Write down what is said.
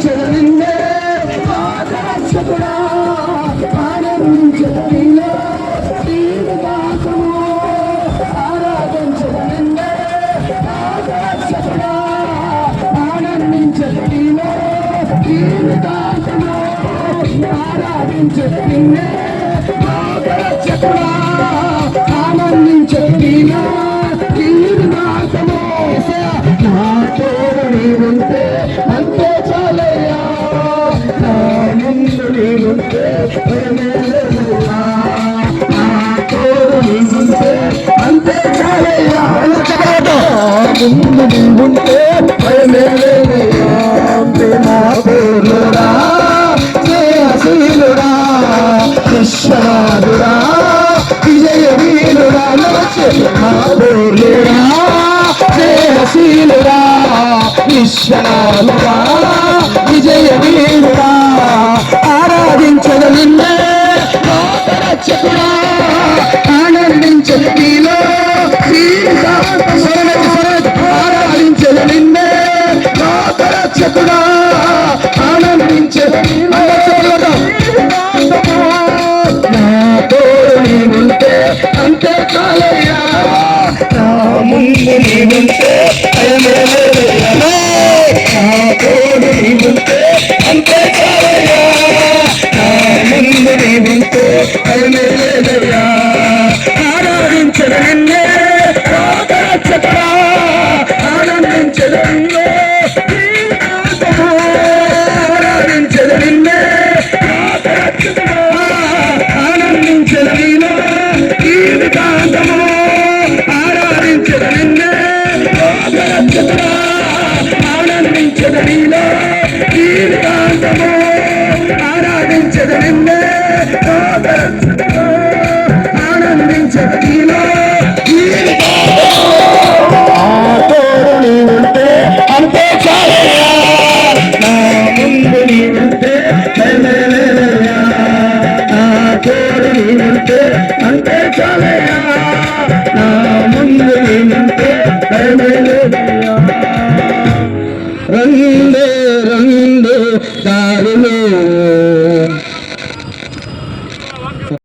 ఆరాధించదు నిన్నే రక్షకుడా ఆనందించదు నీలో జీవితాంతము ఆరాధించదు నిన్నే రక్షకుడా ఆనందించదు నీలో జీవితాంతము ఆరాధించదు నిన్నే రక్షకుడా ఆనందించదు నీలో జీవితాంతము నా తోడు నీవుంటే అంతే చాలయ్యా నా ముందు నీవుంటే భయమేలయ్యా నా తోడు నీవుంటే అంతే చాలయ్యా ముందు నీవుంటే భయమేలయ్యా ప్రేమా పూర్ణుడా జయశీలుడా విశ్వనాథుడా విజయ వీరుడా మా పూర్ణుడా జయశీలుడా విశ్వనాథుడా విజయ వీరుడా ఆరాధించదు నిన్నే రక్షకుడా ఆనందించదు నీలో ఆరాధించదు నిన్నే రక్షకుడా ఆనందించదు నా తోడు నీవుంటే అంతే చాలయ్యా నా ముందు నీవుంటే భయమేలయ్యా నా తోడు నీవుంటే అంతే చాలయ్యా నా ముందు నీవుంటే భయమేలయ్యా ఆరాధించదు నిన్నే రక్షకుడా ఆనందించదు నిన్నే ఆరాధించదు నిన్నే రక్షకుడా ఆనందించదు నీలో జీవితాంతము ఆరాధించదు నిన్నే రక్షకుడా ఆనందించదు నీలో జీవితాంతము ఆరాధించదు నిన్నే ఆనందించదు నీలో తోడు నీవుంటే అంతే చాలయ్యా నా ముందు నీవుంటే భయమేలయ్యా నా తోడు నీవుంటే అంతే చాలు